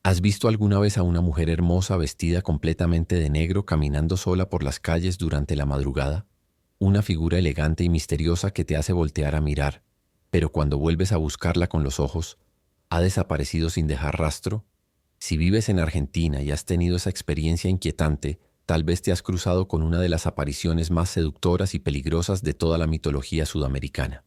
¿Has visto alguna vez a una mujer hermosa vestida completamente de negro caminando sola por las calles durante la madrugada? Una figura elegante y misteriosa que te hace voltear a mirar, pero cuando vuelves a buscarla con los ojos, ¿ha desaparecido sin dejar rastro? Si vives en Argentina y has tenido esa experiencia inquietante, tal vez te has cruzado con una de las apariciones más seductoras y peligrosas de toda la mitología sudamericana.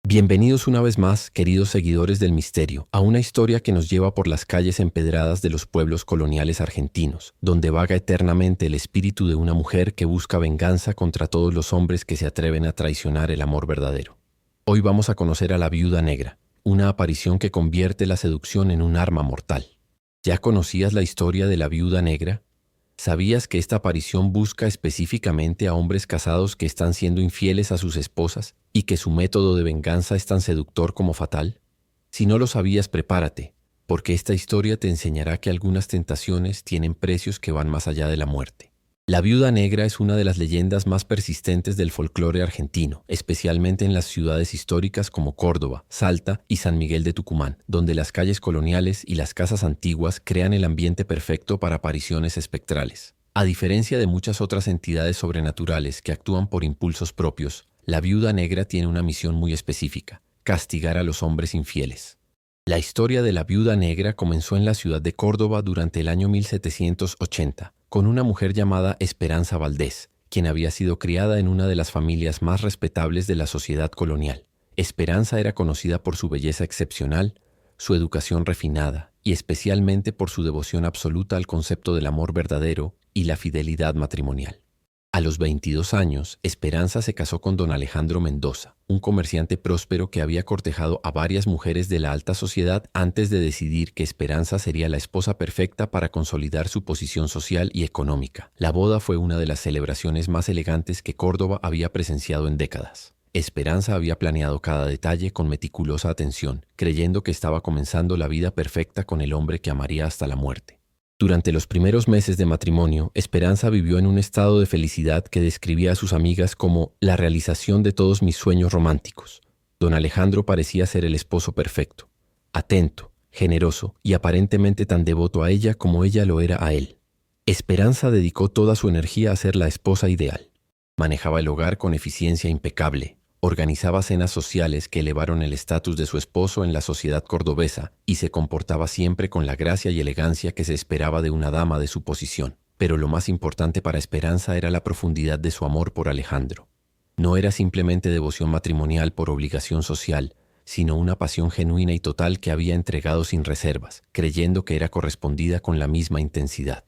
Bienvenidos una vez más, queridos seguidores del misterio, a una historia que nos lleva por las calles empedradas de los pueblos coloniales argentinos, donde vaga eternamente el espíritu de una mujer que busca venganza contra todos los hombres que se atreven a traicionar el amor verdadero. Hoy vamos a conocer a la Viuda Negra, una aparición que convierte la seducción en un arma mortal. ¿Ya conocías la historia de la Viuda Negra? ¿Sabías que esta aparición busca específicamente a hombres casados que están siendo infieles a sus esposas y que su método de venganza es tan seductor como fatal? Si no lo sabías, prepárate, porque esta historia te enseñará que algunas tentaciones tienen precios que van más allá de la muerte. La Viuda Negra es una de las leyendas más persistentes del folclore argentino, especialmente en las ciudades históricas como Córdoba, Salta y San Miguel de Tucumán, donde las calles coloniales y las casas antiguas crean el ambiente perfecto para apariciones espectrales. A diferencia de muchas otras entidades sobrenaturales que actúan por impulsos propios, la Viuda Negra tiene una misión muy específica: castigar a los hombres infieles. La historia de la Viuda Negra comenzó en la ciudad de Córdoba durante el año 1780, con una mujer llamada Esperanza Valdés, quien había sido criada en una de las familias más respetables de la sociedad colonial. Esperanza era conocida por su belleza excepcional, su educación refinada y especialmente por su devoción absoluta al concepto del amor verdadero y la fidelidad matrimonial. A los 22 años, Esperanza se casó con don Alejandro Mendoza, un comerciante próspero que había cortejado a varias mujeres de la alta sociedad antes de decidir que Esperanza sería la esposa perfecta para consolidar su posición social y económica. La boda fue una de las celebraciones más elegantes que Córdoba había presenciado en décadas. Esperanza había planeado cada detalle con meticulosa atención, creyendo que estaba comenzando la vida perfecta con el hombre que amaría hasta la muerte. Durante los primeros meses de matrimonio, Esperanza vivió en un estado de felicidad que describía a sus amigas como la realización de todos mis sueños románticos. Don Alejandro parecía ser el esposo perfecto, atento, generoso y aparentemente tan devoto a ella como ella lo era a él. Esperanza dedicó toda su energía a ser la esposa ideal. Manejaba el hogar con eficiencia impecable. Organizaba cenas sociales que elevaron el estatus de su esposo en la sociedad cordobesa y se comportaba siempre con la gracia y elegancia que se esperaba de una dama de su posición. Pero lo más importante para Esperanza era la profundidad de su amor por Alejandro. No era simplemente devoción matrimonial por obligación social, sino una pasión genuina y total que había entregado sin reservas, creyendo que era correspondida con la misma intensidad.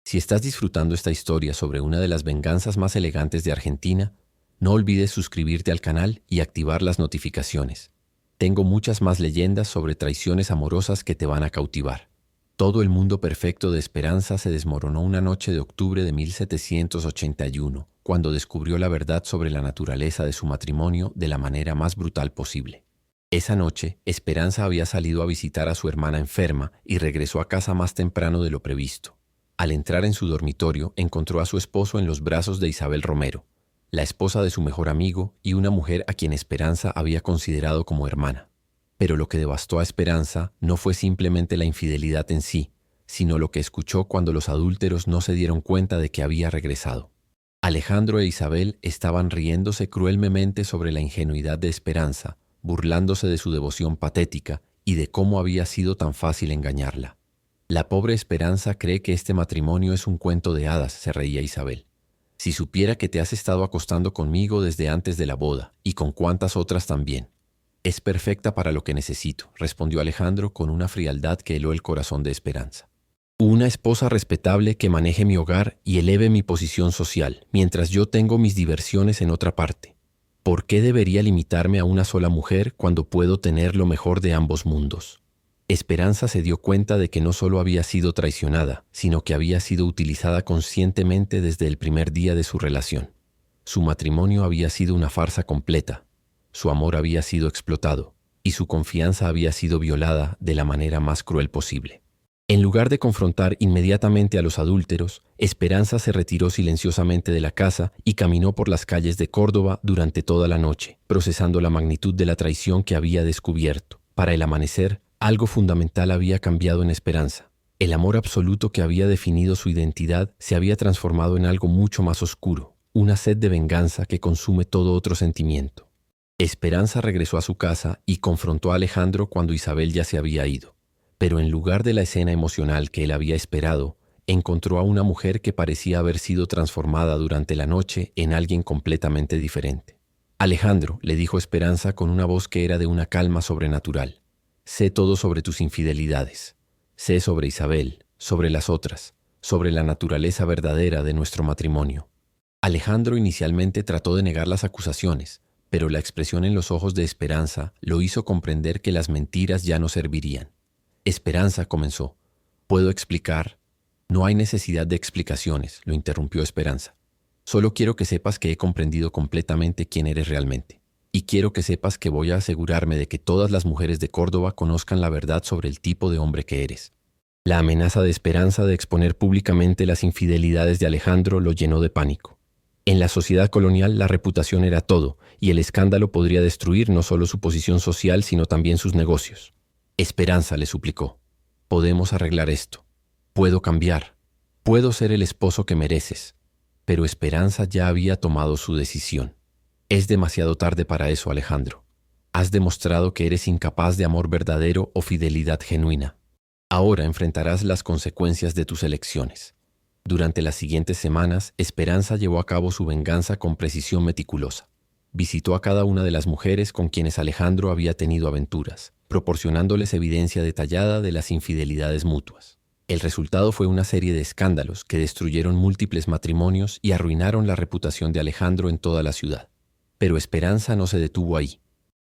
Si estás disfrutando esta historia sobre una de las venganzas más elegantes de Argentina, no olvides suscribirte al canal y activar las notificaciones. Tengo muchas más leyendas sobre traiciones amorosas que te van a cautivar. Todo el mundo perfecto de Esperanza se desmoronó una noche de octubre de 1781, cuando descubrió la verdad sobre la naturaleza de su matrimonio de la manera más brutal posible. Esa noche, Esperanza había salido a visitar a su hermana enferma y regresó a casa más temprano de lo previsto. Al entrar en su dormitorio, encontró a su esposo en los brazos de Isabel Romero, la esposa de su mejor amigo y una mujer a quien Esperanza había considerado como hermana. Pero lo que devastó a Esperanza no fue simplemente la infidelidad en sí, sino lo que escuchó cuando los adúlteros no se dieron cuenta de que había regresado. Alejandro e Isabel estaban riéndose cruelmente sobre la ingenuidad de Esperanza, burlándose de su devoción patética y de cómo había sido tan fácil engañarla. La pobre Esperanza cree que este matrimonio es un cuento de hadas, se reía Isabel. Si supiera que te has estado acostando conmigo desde antes de la boda, y con cuantas otras también. Es perfecta para lo que necesito, respondió Alejandro con una frialdad que heló el corazón de Esperanza. Una esposa respetable que maneje mi hogar y eleve mi posición social, mientras yo tengo mis diversiones en otra parte. ¿Por qué debería limitarme a una sola mujer cuando puedo tener lo mejor de ambos mundos? Esperanza se dio cuenta de que no solo había sido traicionada, sino que había sido utilizada conscientemente desde el primer día de su relación. Su matrimonio había sido una farsa completa, su amor había sido explotado y su confianza había sido violada de la manera más cruel posible. En lugar de confrontar inmediatamente a los adúlteros, Esperanza se retiró silenciosamente de la casa y caminó por las calles de Córdoba durante toda la noche, procesando la magnitud de la traición que había descubierto. Para el amanecer, algo fundamental había cambiado en Esperanza. El amor absoluto que había definido su identidad se había transformado en algo mucho más oscuro, una sed de venganza que consume todo otro sentimiento. Esperanza regresó a su casa y confrontó a Alejandro cuando Isabel ya se había ido. Pero en lugar de la escena emocional que él había esperado, encontró a una mujer que parecía haber sido transformada durante la noche en alguien completamente diferente. Alejandro, le dijo Esperanza con una voz que era de una calma sobrenatural. Sé todo sobre tus infidelidades. Sé sobre Isabel, sobre las otras, sobre la naturaleza verdadera de nuestro matrimonio. Alejandro inicialmente trató de negar las acusaciones, pero la expresión en los ojos de Esperanza lo hizo comprender que las mentiras ya no servirían. Esperanza comenzó. ¿Puedo explicar? No hay necesidad de explicaciones, lo interrumpió Esperanza. Solo quiero que sepas que he comprendido completamente quién eres realmente. Y quiero que sepas que voy a asegurarme de que todas las mujeres de Córdoba conozcan la verdad sobre el tipo de hombre que eres. La amenaza de Esperanza de exponer públicamente las infidelidades de Alejandro lo llenó de pánico. En la sociedad colonial la reputación era todo, y el escándalo podría destruir no solo su posición social, sino también sus negocios. Esperanza, le suplicó. Podemos arreglar esto. Puedo cambiar. Puedo ser el esposo que mereces. Pero Esperanza ya había tomado su decisión. Es demasiado tarde para eso, Alejandro. Has demostrado que eres incapaz de amor verdadero o fidelidad genuina. Ahora enfrentarás las consecuencias de tus elecciones. Durante las siguientes semanas, Esperanza llevó a cabo su venganza con precisión meticulosa. Visitó a cada una de las mujeres con quienes Alejandro había tenido aventuras, proporcionándoles evidencia detallada de las infidelidades mutuas. El resultado fue una serie de escándalos que destruyeron múltiples matrimonios y arruinaron la reputación de Alejandro en toda la ciudad. Pero Esperanza no se detuvo ahí.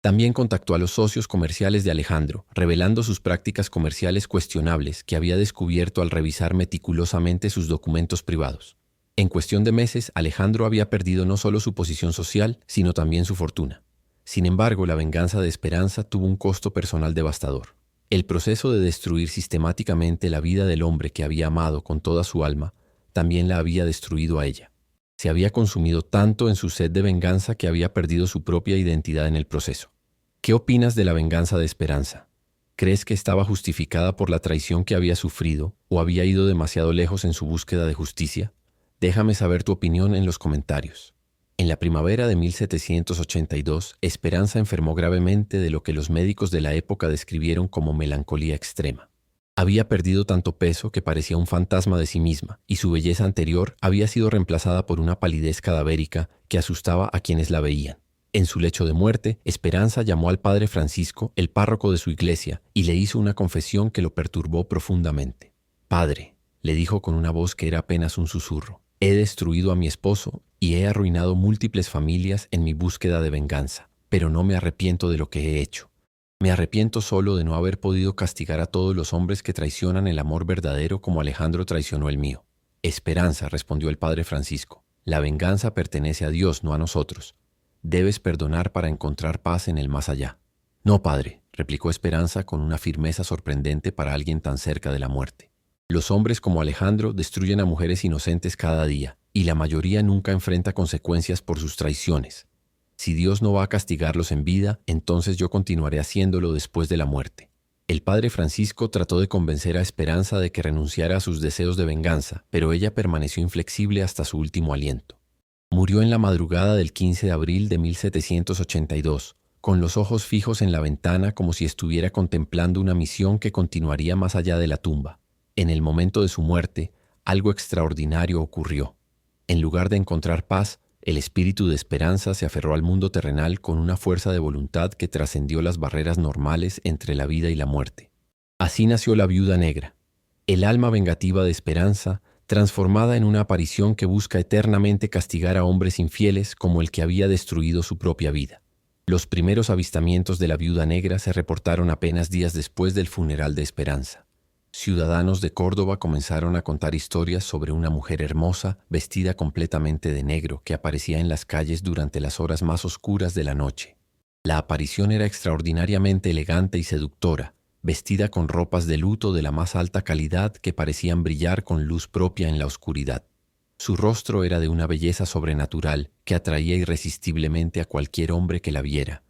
También contactó a los socios comerciales de Alejandro, revelando sus prácticas comerciales cuestionables que había descubierto al revisar meticulosamente sus documentos privados. En cuestión de meses, Alejandro había perdido no solo su posición social, sino también su fortuna. Sin embargo, la venganza de Esperanza tuvo un costo personal devastador. El proceso de destruir sistemáticamente la vida del hombre que había amado con toda su alma también la había destruido a ella. Se había consumido tanto en su sed de venganza que había perdido su propia identidad en el proceso. ¿Qué opinas de la venganza de Esperanza? ¿Crees que estaba justificada por la traición que había sufrido o había ido demasiado lejos en su búsqueda de justicia? Déjame saber tu opinión en los comentarios. En la primavera de 1782, Esperanza enfermó gravemente de lo que los médicos de la época describieron como melancolía extrema. Había perdido tanto peso que parecía un fantasma de sí misma, y su belleza anterior había sido reemplazada por una palidez cadavérica que asustaba a quienes la veían. En su lecho de muerte, Esperanza llamó al padre Francisco, el párroco de su iglesia, y le hizo una confesión que lo perturbó profundamente. «Padre», le dijo con una voz que era apenas un susurro, «he destruido a mi esposo y he arruinado múltiples familias en mi búsqueda de venganza, pero no me arrepiento de lo que he hecho. Me arrepiento solo de no haber podido castigar a todos los hombres que traicionan el amor verdadero como Alejandro traicionó el mío». «Esperanza», respondió el padre Francisco, «la venganza pertenece a Dios, no a nosotros. Debes perdonar para encontrar paz en el más allá». «No, padre», replicó Esperanza con una firmeza sorprendente para alguien tan cerca de la muerte. «Los hombres como Alejandro destruyen a mujeres inocentes cada día, y la mayoría nunca enfrenta consecuencias por sus traiciones. Si Dios no va a castigarlos en vida, entonces yo continuaré haciéndolo después de la muerte». El padre Francisco trató de convencer a Esperanza de que renunciara a sus deseos de venganza, pero ella permaneció inflexible hasta su último aliento. Murió en la madrugada del 15 de abril de 1782, con los ojos fijos en la ventana como si estuviera contemplando una misión que continuaría más allá de la tumba. En el momento de su muerte, algo extraordinario ocurrió. En lugar de encontrar paz, el espíritu de Esperanza se aferró al mundo terrenal con una fuerza de voluntad que trascendió las barreras normales entre la vida y la muerte. Así nació la Viuda Negra, el alma vengativa de Esperanza, transformada en una aparición que busca eternamente castigar a hombres infieles como el que había destruido su propia vida. Los primeros avistamientos de la Viuda Negra se reportaron apenas días después del funeral de Esperanza. Ciudadanos de Córdoba comenzaron a contar historias sobre una mujer hermosa, vestida completamente de negro, que aparecía en las calles durante las horas más oscuras de la noche. La aparición era extraordinariamente elegante y seductora, vestida con ropas de luto de la más alta calidad que parecían brillar con luz propia en la oscuridad. Su rostro era de una belleza sobrenatural que atraía irresistiblemente a cualquier hombre que la viera,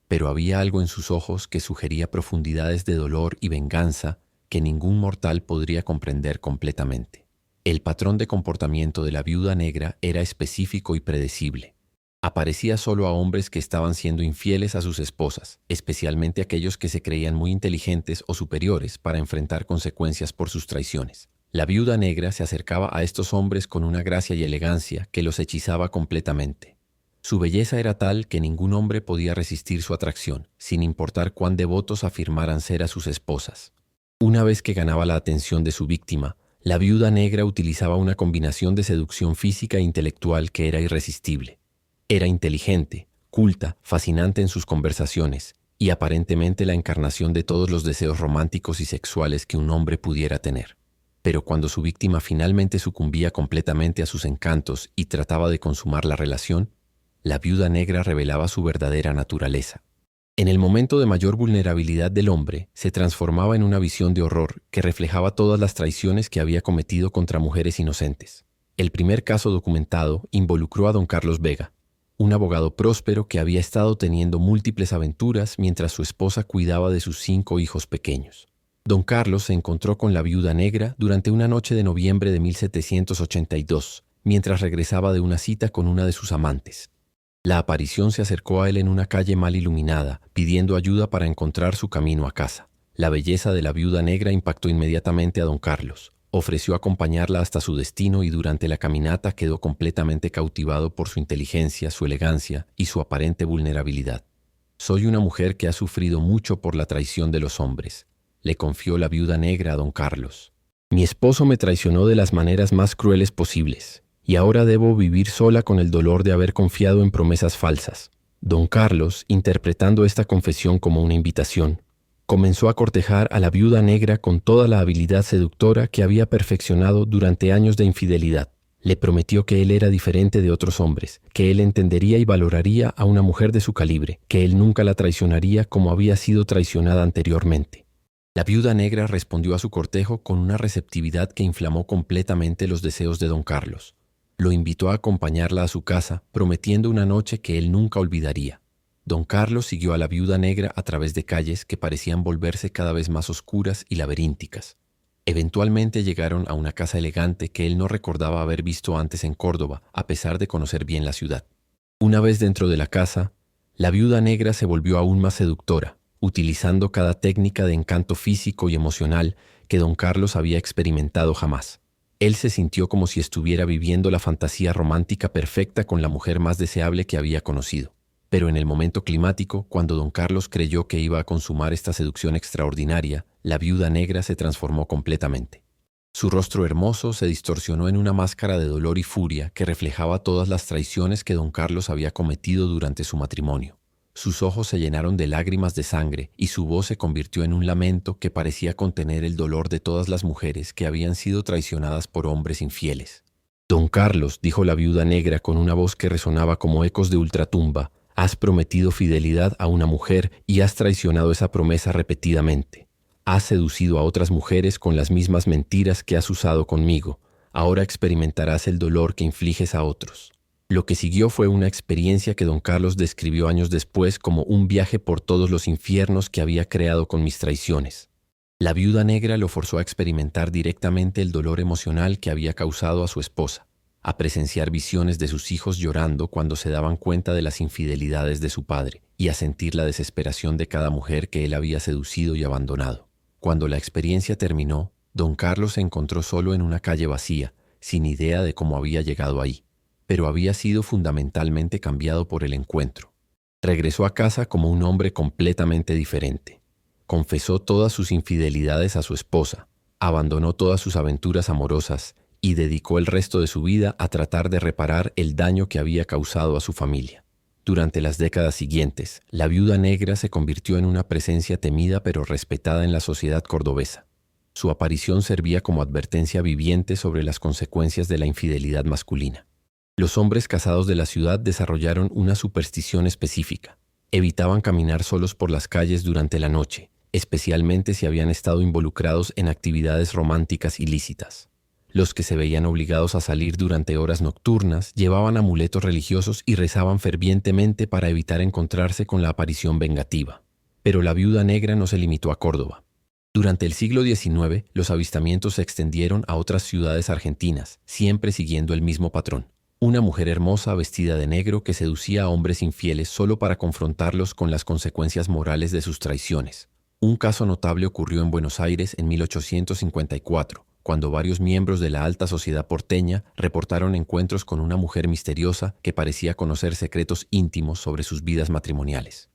pero había algo en sus ojos que sugería profundidades de dolor y venganza que ningún mortal podría comprender completamente. El patrón de comportamiento de la viuda negra era específico y predecible. Aparecía solo a hombres que estaban siendo infieles a sus esposas, especialmente aquellos que se creían muy inteligentes o superiores para enfrentar consecuencias por sus traiciones. La viuda negra se acercaba a estos hombres con una gracia y elegancia que los hechizaba completamente. Su belleza era tal que ningún hombre podía resistir su atracción, sin importar cuán devotos afirmaran ser a sus esposas. Una vez que ganaba la atención de su víctima, la viuda negra utilizaba una combinación de seducción física e intelectual que era irresistible. Era inteligente, culta, fascinante en sus conversaciones y aparentemente la encarnación de todos los deseos románticos y sexuales que un hombre pudiera tener. Pero cuando su víctima finalmente sucumbía completamente a sus encantos y trataba de consumar la relación, la viuda negra revelaba su verdadera naturaleza. En el momento de mayor vulnerabilidad del hombre, se transformaba en una visión de horror que reflejaba todas las traiciones que había cometido contra mujeres inocentes. El primer caso documentado involucró a don Carlos Vega, un abogado próspero que había estado teniendo múltiples aventuras mientras su esposa cuidaba de sus 5 hijos pequeños. Don Carlos se encontró con la viuda negra durante una noche de noviembre de 1782, mientras regresaba de una cita con una de sus amantes. La aparición se acercó a él en una calle mal iluminada, pidiendo ayuda para encontrar su camino a casa. La belleza de la viuda negra impactó inmediatamente a don Carlos. Ofreció acompañarla hasta su destino y durante la caminata quedó completamente cautivado por su inteligencia, su elegancia y su aparente vulnerabilidad. «Soy una mujer que ha sufrido mucho por la traición de los hombres», le confió la viuda negra a don Carlos. «Mi esposo me traicionó de las maneras más crueles posibles, y ahora debo vivir sola con el dolor de haber confiado en promesas falsas». Don Carlos, interpretando esta confesión como una invitación, comenzó a cortejar a la viuda negra con toda la habilidad seductora que había perfeccionado durante años de infidelidad. Le prometió que él era diferente de otros hombres, que él entendería y valoraría a una mujer de su calibre, que él nunca la traicionaría como había sido traicionada anteriormente. La viuda negra respondió a su cortejo con una receptividad que inflamó completamente los deseos de don Carlos. Lo invitó a acompañarla a su casa, prometiendo una noche que él nunca olvidaría. Don Carlos siguió a la viuda negra a través de calles que parecían volverse cada vez más oscuras y laberínticas. Eventualmente llegaron a una casa elegante que él no recordaba haber visto antes en Córdoba, a pesar de conocer bien la ciudad. Una vez dentro de la casa, la viuda negra se volvió aún más seductora, utilizando cada técnica de encanto físico y emocional que don Carlos había experimentado jamás. Él se sintió como si estuviera viviendo la fantasía romántica perfecta con la mujer más deseable que había conocido. Pero en el momento climático, cuando don Carlos creyó que iba a consumar esta seducción extraordinaria, la viuda negra se transformó completamente. Su rostro hermoso se distorsionó en una máscara de dolor y furia que reflejaba todas las traiciones que don Carlos había cometido durante su matrimonio. Sus ojos se llenaron de lágrimas de sangre y su voz se convirtió en un lamento que parecía contener el dolor de todas las mujeres que habían sido traicionadas por hombres infieles. «Don Carlos», dijo la viuda negra con una voz que resonaba como ecos de ultratumba, «has prometido fidelidad a una mujer y has traicionado esa promesa repetidamente. Has seducido a otras mujeres con las mismas mentiras que has usado conmigo. Ahora experimentarás el dolor que infliges a otros». Lo que siguió fue una experiencia que don Carlos describió años después como un viaje por todos los infiernos que había creado con mis traiciones. La viuda negra lo forzó a experimentar directamente el dolor emocional que había causado a su esposa, a presenciar visiones de sus hijos llorando cuando se daban cuenta de las infidelidades de su padre y a sentir la desesperación de cada mujer que él había seducido y abandonado. Cuando la experiencia terminó, don Carlos se encontró solo en una calle vacía, sin idea de cómo había llegado ahí, pero había sido fundamentalmente cambiado por el encuentro. Regresó a casa como un hombre completamente diferente. Confesó todas sus infidelidades a su esposa, abandonó todas sus aventuras amorosas y dedicó el resto de su vida a tratar de reparar el daño que había causado a su familia. Durante las décadas siguientes, la viuda negra se convirtió en una presencia temida pero respetada en la sociedad cordobesa. Su aparición servía como advertencia viviente sobre las consecuencias de la infidelidad masculina. Los hombres casados de la ciudad desarrollaron una superstición específica. Evitaban caminar solos por las calles durante la noche, especialmente si habían estado involucrados en actividades románticas ilícitas. Los que se veían obligados a salir durante horas nocturnas llevaban amuletos religiosos y rezaban fervientemente para evitar encontrarse con la aparición vengativa. Pero la viuda negra no se limitó a Córdoba. Durante el siglo XIX, los avistamientos se extendieron a otras ciudades argentinas, siempre siguiendo el mismo patrón. Una mujer hermosa vestida de negro que seducía a hombres infieles solo para confrontarlos con las consecuencias morales de sus traiciones. Un caso notable ocurrió en Buenos Aires en 1854, cuando varios miembros de la alta sociedad porteña reportaron encuentros con una mujer misteriosa que parecía conocer secretos íntimos sobre sus vidas matrimoniales.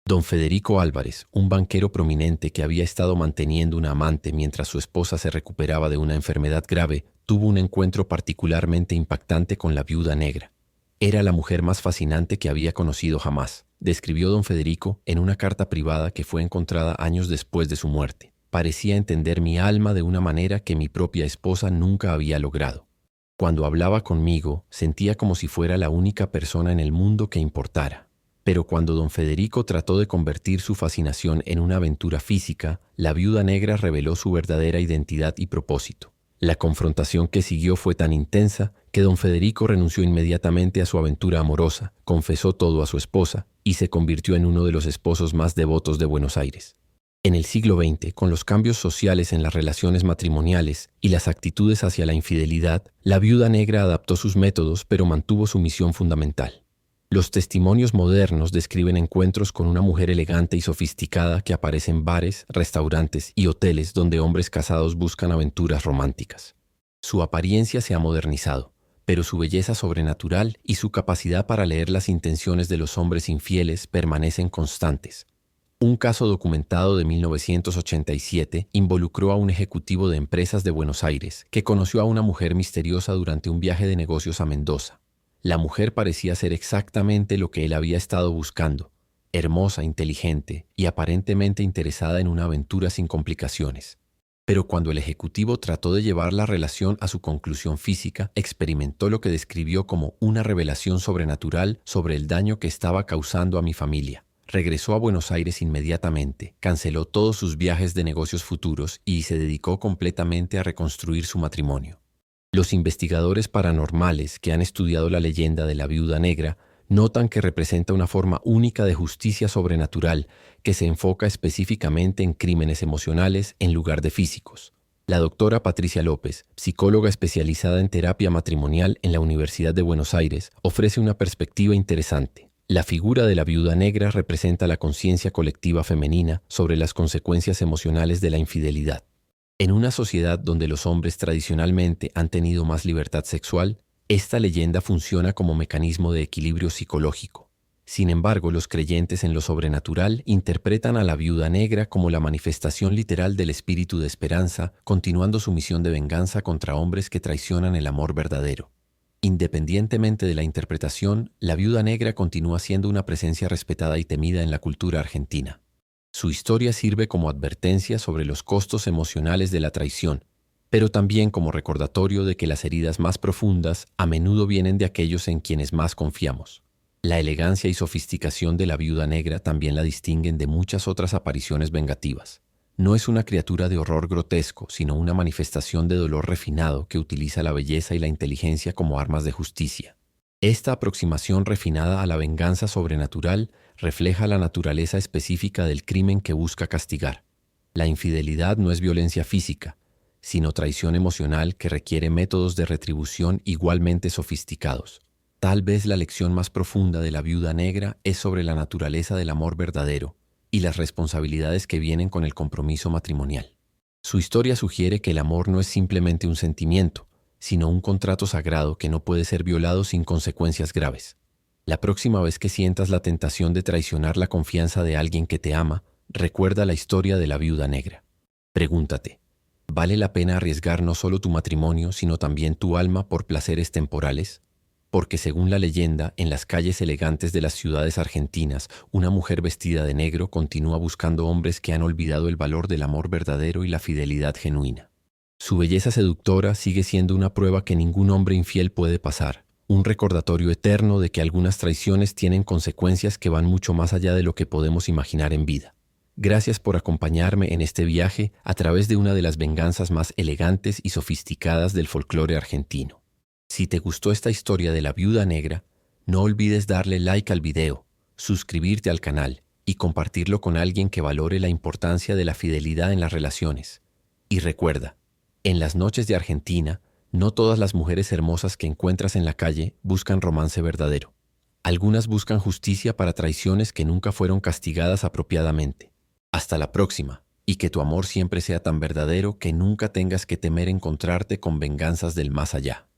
Don Federico Álvarez, un banquero prominente que había estado manteniendo una amante mientras su esposa se recuperaba de una enfermedad grave, tuvo un encuentro particularmente impactante con la viuda negra. Era la mujer más fascinante que había conocido jamás, describió don Federico en una carta privada que fue encontrada años después de su muerte. Parecía entender mi alma de una manera que mi propia esposa nunca había logrado. Cuando hablaba conmigo, sentía como si fuera la única persona en el mundo que importara. Pero cuando don Federico trató de convertir su fascinación en una aventura física, la viuda negra reveló su verdadera identidad y propósito. La confrontación que siguió fue tan intensa que don Federico renunció inmediatamente a su aventura amorosa, confesó todo a su esposa y se convirtió en uno de los esposos más devotos de Buenos Aires. En el siglo XX, con los cambios sociales en las relaciones matrimoniales y las actitudes hacia la infidelidad, la viuda negra adaptó sus métodos pero mantuvo su misión fundamental. Los testimonios modernos describen encuentros con una mujer elegante y sofisticada que aparece en bares, restaurantes y hoteles donde hombres casados buscan aventuras románticas. Su apariencia se ha modernizado, pero su belleza sobrenatural y su capacidad para leer las intenciones de los hombres infieles permanecen constantes. Un caso documentado de 1987 involucró a un ejecutivo de empresas de Buenos Aires que conoció a una mujer misteriosa durante un viaje de negocios a Mendoza. La mujer parecía ser exactamente lo que él había estado buscando, hermosa, inteligente y aparentemente interesada en una aventura sin complicaciones. Pero cuando el ejecutivo trató de llevar la relación a su conclusión física, experimentó lo que describió como una revelación sobrenatural sobre el daño que estaba causando a mi familia. Regresó a Buenos Aires inmediatamente, canceló todos sus viajes de negocios futuros y se dedicó completamente a reconstruir su matrimonio. Los investigadores paranormales que han estudiado la leyenda de la viuda negra notan que representa una forma única de justicia sobrenatural que se enfoca específicamente en crímenes emocionales en lugar de físicos. La doctora Patricia López, psicóloga especializada en terapia matrimonial en la Universidad de Buenos Aires, ofrece una perspectiva interesante. La figura de la viuda negra representa la conciencia colectiva femenina sobre las consecuencias emocionales de la infidelidad. En una sociedad donde los hombres tradicionalmente han tenido más libertad sexual, esta leyenda funciona como mecanismo de equilibrio psicológico. Sin embargo, los creyentes en lo sobrenatural interpretan a la viuda negra como la manifestación literal del espíritu de esperanza, continuando su misión de venganza contra hombres que traicionan el amor verdadero. Independientemente de la interpretación, la viuda negra continúa siendo una presencia respetada y temida en la cultura argentina. Su historia sirve como advertencia sobre los costos emocionales de la traición, pero también como recordatorio de que las heridas más profundas a menudo vienen de aquellos en quienes más confiamos. La elegancia y sofisticación de la viuda negra también la distinguen de muchas otras apariciones vengativas. No es una criatura de horror grotesco, sino una manifestación de dolor refinado que utiliza la belleza y la inteligencia como armas de justicia. Esta aproximación refinada a la venganza sobrenatural refleja la naturaleza específica del crimen que busca castigar. La infidelidad no es violencia física, sino traición emocional que requiere métodos de retribución igualmente sofisticados. Tal vez la lección más profunda de la viuda negra es sobre la naturaleza del amor verdadero y las responsabilidades que vienen con el compromiso matrimonial. Su historia sugiere que el amor no es simplemente un sentimiento, sino un contrato sagrado que no puede ser violado sin consecuencias graves. La próxima vez que sientas la tentación de traicionar la confianza de alguien que te ama, recuerda la historia de la viuda negra. Pregúntate, ¿vale la pena arriesgar no solo tu matrimonio, sino también tu alma por placeres temporales? Porque según la leyenda, en las calles elegantes de las ciudades argentinas, una mujer vestida de negro continúa buscando hombres que han olvidado el valor del amor verdadero y la fidelidad genuina. Su belleza seductora sigue siendo una prueba que ningún hombre infiel puede pasar, un recordatorio eterno de que algunas traiciones tienen consecuencias que van mucho más allá de lo que podemos imaginar en vida. Gracias por acompañarme en este viaje a través de una de las venganzas más elegantes y sofisticadas del folclore argentino. Si te gustó esta historia de la viuda negra, no olvides darle like al video, suscribirte al canal y compartirlo con alguien que valore la importancia de la fidelidad en las relaciones. Y recuerda, en las noches de Argentina, no todas las mujeres hermosas que encuentras en la calle buscan romance verdadero. Algunas buscan justicia para traiciones que nunca fueron castigadas apropiadamente. Hasta la próxima, y que tu amor siempre sea tan verdadero que nunca tengas que temer encontrarte con venganzas del más allá.